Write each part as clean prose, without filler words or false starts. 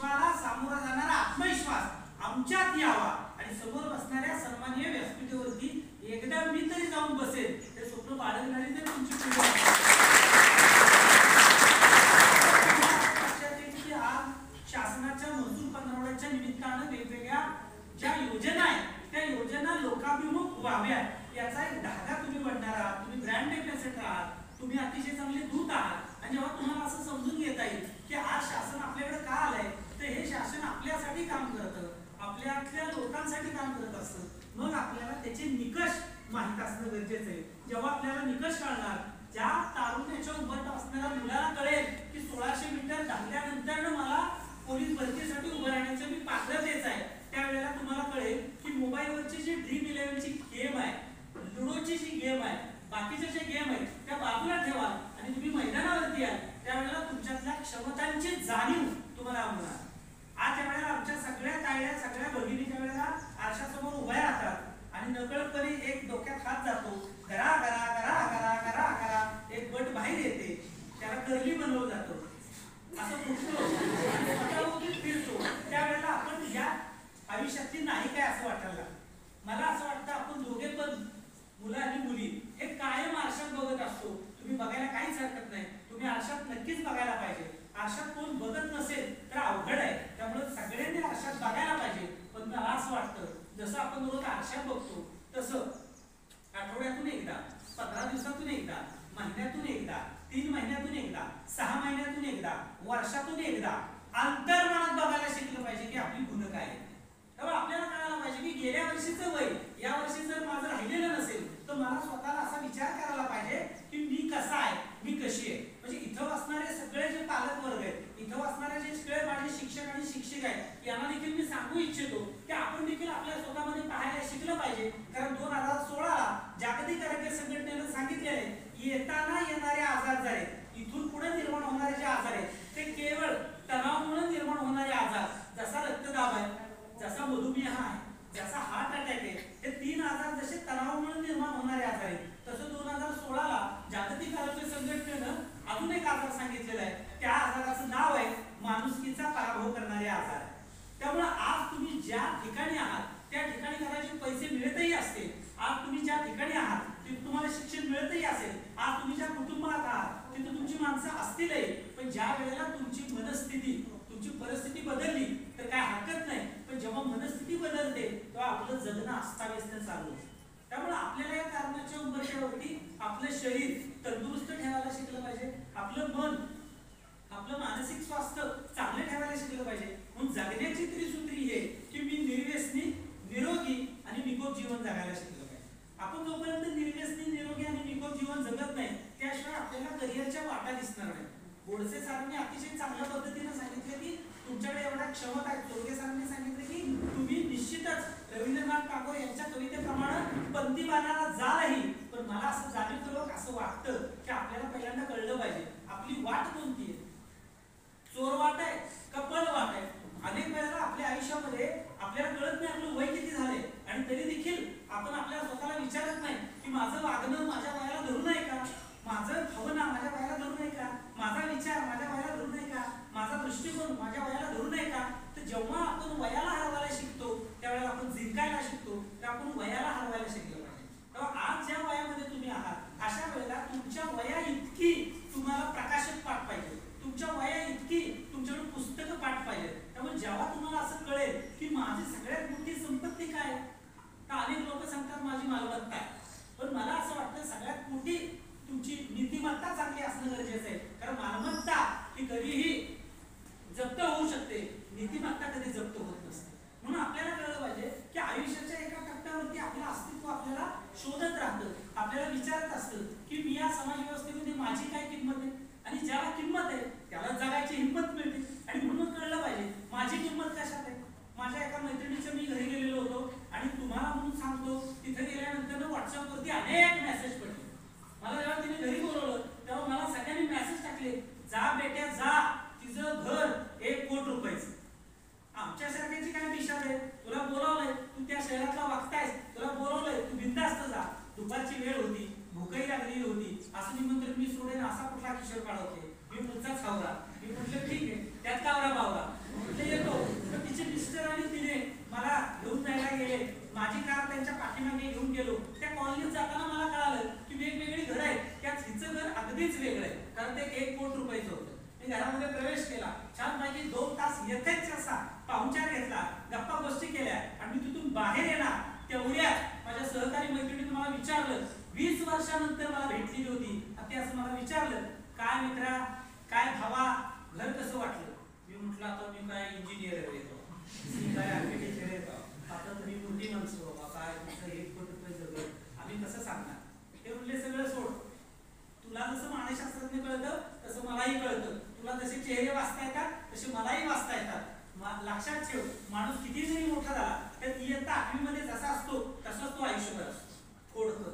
विश्वाला सामोरा जाणारा आत्मविश्वास आमच्यात यावा आणि समोर बसणाऱ्या सन्माननीय व्यासपीठावरती एकदा मी तरी जाऊन बसेल ते स्वप्न बाळगणारी तर तुमची पिढी आज शासनाच्या महसूल पंधरवड्याच्या निमित्तानं वेगवेगळ्या ज्या योजना आहेत त्या योजना लोकाभिमुख व्हाव्या याचा एक धागा तुम्ही बनणार आहात. तुम्ही ब्रँड एम्बॅसेडर आहात, तुम्ही अतिशय चांगले दूत आहात आणि जेव्हा तुम्हाला असं समजून घेता येईल की आज शासन आपल्याकडे का आलंय तर हे शासन आपल्यासाठी काम करतं, आपल्यातल्या लोकांसाठी काम करत असतं, मग आपल्याला त्याचे निकष माहित असणं गरजेचं आहे. जेव्हा आपल्याला निकष कळणार, ज्या तारुण्याच्या उभं असणाऱ्या मुलाला कळेल की 1600 मीटर धावल्यानंतर मला पोलीस भरतीसाठी उभं राहण्याचं मी पात्रतेच आहे, त्यावेळेला तुम्हाला कळेल की मोबाईलवरची जी ड्रीम 11ची गेम आहे, लुडोची जी गेम आहे, बाकीच्या ज्या गेम आहेत त्या बाजूला ठेवा आणि तुम्ही मैदानावरती याल त्यावेळेला तुमच्यातल्या क्षमतांची जाणीव तुम्हाला होणार. आज ज्या वेळेला आमच्या सगळ्या ताईला सगळ्या भगिनीच्या वेळेला आरशासमोर उभ्या राहतात आणि नकळतपणे एक डोक्यात हात जातो, करा करा करा करा करा करा, एक बट बाहेर येते, त्याला कर्ली बनवलं जातं, असं फुटतो फिरतो. त्यावेळेला आपण या आयुष्यातली नाही काय असं वाटायला मला असं वाटतं आपण दोघे पण मुलं आणि मुली हे कायम आरशात बघत असतो. तुम्ही बघायला काहीच हरकत नाही, तुम्ही आरशात नक्कीच बघायला पाहिजे. आरशात कोण बघत नसेल तर अवघड आहे, त्यामुळे सगळ्यांनी आरशात बघायला पाहिजे. पण मला असं वाटतं जसं आपण रोज आरशात बघतो तसं आठवड्यातून एकदा, 15 दिवसातून एकदा, महिन्यातून एकदा, 3 महिन्यातून एकदा, 6 महिन्यातून एकदा, वर्षातून एकदा अंतर्मनात बघायला शिकलं पाहिजे की आपली गुण काय आहे. तेव्हा आपल्याला कळायला पाहिजे की गेल्या वर्षीचं वय या वर्षी जर माझं राहिलेलं नसेल तर मला स्वतःला असा विचार करायला पाहिजे की मी कसा आहे, मी कशी आहे. म्हणजे इथं असणारे सगळे जे पालक वर्ग आहेत, इथं असणारे जे सगळे माझे शिक्षक आणि शिक्षक आहेत, यांना देखील मी सांगू इच्छितो की आपण देखील आपल्या स्वतःमध्ये पाहायला शिकलं पाहिजे. कारण 2016 जागतिक आरोग्य संघटनेनं सांगितले आहे येताना येणारे आजार जे आहेत, इथून पुढे निर्माण होणारे जे आजार आहेत ते केवळ तणावामुळे निर्माण होणारे आजार, जसा रक्तदाब आहे, जसा मधुमेह आहे, जसा हार्ट अटॅक आहे, हे 3 आजार जसे तणावामुळे निर्माण होणारे आजार आहेत, तसं 2016 जागतिक आरोग्य संघटनेनं अजून एक आजार सांगितलेला आहे. त्या आजाराचं नाव आहे माणुसकीचा पराभव करणारे आजार. त्यामुळे आज तुम्ही ज्या ठिकाणी आहात त्या ठिकाणी कदाचित पैसे मिळतही असतील, आज तुम्ही ज्या ठिकाणी आहात तिथे तुम्हाला शिक्षण मिळतही असेल, आज तुम्ही ज्या कुटुंबात आहात तिथे तुमची माणसं असतीलही, पण ज्या वेळेला तुमची मनस्थिती, तुमची परिस्थिती बदलली तर काय हरकत नाही, पण जेव्हा मनस्थिती बदलते तेव्हा आपलं जगणं अस्ताव्यस्त चालू होतं. त्यामुळे आपल्याला या कारणाच्या उंबरठ्यावरती आपलं शरीर तंदुरुस्त ठेवायला शिकलं पाहिजे, आपलं मन, आपलं मानसिक स्वास्थ्य चांगलं ठेवायला शिकलं पाहिजे. म्हणून जगण्याची त्रिसूत्री हे की मी निर्व्यसनी, निरोगी आणि निकोप जीवन जगायला शिकलं पाहिजे. आपण जोपर्यंत निर्व्यसनी, निरोगी आणि निकोप जीवन जगत नाही त्याशिवाय आपल्याला करिअरच्या वाटा दिसणार नाही. गोडसे सरांनी अतिशय चांगल्या पद्धतीने सांगितले की तुमच्याकडे एवढ्या क्षमता आहेत. चोरगे सरांनी सांगितले की तुम्ही निश्चितच रवींद्रनाथ टागोर यांच्या कवितेप्रमाणे पंथी बाणाला जालही, पण मला असं जाणीवपूर्वक असं वाटतं की आपल्याला पहिल्यांदा कळलं पाहिजे आपली वाट कोणती आहे. चोर वाट आहे का पळ वाट आहे. अनेक वेळेला आपल्या आयुष्यामध्ये आपल्याला कळत नाही आपलं वय किती झाले आणि तरी देखील आपण आपल्या स्वतःला विचारत नाही की माझं वागणं माझ्या वयाला धरून आहे का, माझं भावना माझ्या वयाला धरून आहे का, माझा विचार माझ्या वयाला धरून आहे का, माझा दृष्टिकोन माझ्या वयाला धरून आहे का. तर जेव्हा आपण वयाला हरवायला शिकतो त्यावेळेला आपण जिंकायला शिकतो, तर आपण वयाला हरवायला शिकलं पाहिजे. तेव्हा आज ज्या वयामध्ये तुम्ही आहात अशा वेळेला तुमच्या वया इतकी तुम्हाला प्रकाशक पाठ पाहिजे, तुमच्या वया इतकी तुमच्याकडे पुस्तकं पाठ पाहिजे. त्यामुळे जेव्हा तुम्हाला असं कळेल की माझी सगळ्यात मोठी संपत्ती काय, तर अनेक लोक सांगतात माझी मालमत्ता आहे, पण मला असं वाटतं सगळ्यात मोठी तुमची नीतिमत्ता चांगली असणं गरजेचं आहे. कारण मालमत्ता ही कधीही जप्त होऊ शकते, नीतिमत्ता कधी जप्त होत नसते. म्हणून आपल्याला कळलं पाहिजे की आयुष्याच्या एका टप्प्यावरती आपलं अस्तित्व आपल्याला शोधत राहतं, आपल्याला विचारत असतं की मी या समाज व्यवस्थेमध्ये माझी काय किंमत आहे, आणि ज्याला किंमत आहे त्याला जगायची हिंमत मिळते. आणि म्हणून कळलं पाहिजे माझी किंमत कशात आहे. माझ्या एका मैत्रिणीच्या मी घरी गेलेलो होतो आणि तुम्हाला म्हणून सांगतो तिथे गेल्यानंतर व्हॉट्सअपवरती अनेक मेसेज पडले. मला जेव्हा तिने घरी बोलवलं तेव्हा मला सगळ्यांनी मेसेज टाकले, जा बेट्या जा, तिचं घर 1 कोटी रुपयाचं. आमच्यासारख्याची काय दिशा आहे, तुला बोलावलंय, तू त्या शहरातला वागतायस, तुला बोलावलंय, तू बिनधास्त जा. दुपारची वेळ होती, भूकही लागलेली होती, असं निमंत्रण मी सोडेन असा कुठला किशोर काढवते, मी पुढचाच खावरा. मी म्हटलं ठीक आहे, त्यात कावरा बावरा म्हटलं यथेच असा पाहुणचार घेतला, गप्पा गोष्टी केल्या आणि मी तिथून बाहेर येणार तेवढ्यात माझ्या सहकारी मैत्रिणीने मला विचारलं, 20 वर्षानंतर मला भेटलेली होती, ते असं मला विचारलं, काय मित्रा, काय भावा, घर कसं वाटलं? मी म्हटलं, आता मी काय इंजिनियर येतो, मी काय आर्किटेक्चर येतो, आता तुम्ही मोठी माणसं बाबा, काय तुमचं 1 कोटी रुपये घर आम्ही कसं सांगणार? ते म्हणले, सगळं सोड, तुला जसं मानसशास्त्रज्ञ कळतं तसं मलाही कळतं, तुला जसे चेहरे वाचता येतात तसे मलाही वाचता येतात. लक्षात ठेव, माणूस किती जरी मोठा झाला तर इयत्ता 8वी मध्ये जसा असतो तसाच तो आयुष्यभर असतो. खोडकर,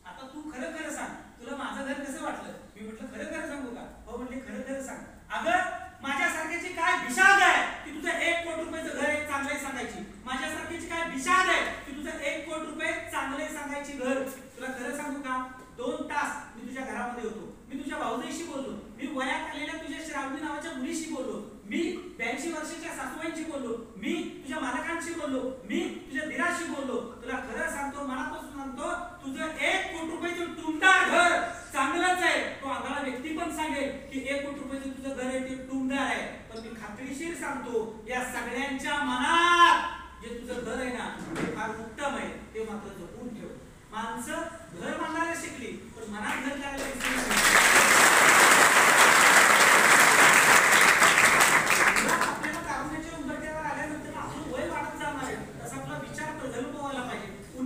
आता तू खरं खरं सांग, तुला माझं घर कसं वाटलं? मी म्हटलं, खरं खरं सांगू का? हो म्हणले, खरं खरं सांग. अगं, माझ्यासारख्याची काय विषाद आहे की तुझं 1 कोटी रुपयाचं घर एक चांगलं सांगायची? माझ्यासारख्याची काय विषाद आहे की तुझं 1 कोटी रुपये चांगले सांगायची घर? तुला खरं सांगू का? 2 तास मी तुझ्या घरामध्ये होतो, मी तुझ्या भाऊजाईशी बोललो, मी वयात आलेल्या तुझ्या श्रावणी नावाच्या मुलीशी बोललो, मी 82 वर्षाच्या सासूबाईंशी बोललो, मी तुझ्या मालकांशी बोललो, मी तुझ्या दिराशी बोललो. तुला खरं सांगतो, मनापासून सांगतो, तुझं 1 कोटी रुपयाचं टुमदार घर चांगलंच आहे. तो आम्हाला व्यक्ती पण सांगेल की 1 कोटी रुपयाचं तुझं घर आहे ते टुमदार आहे, पण मी खात्रीशीर सांगतो, या सगळ्यांच्या मनात जे तुझं घर आहे ना ते फार उत्तम आहे, ते मात्र जपून ठेव. माणसं घर बांधायला शिकली पण मनात घर करायला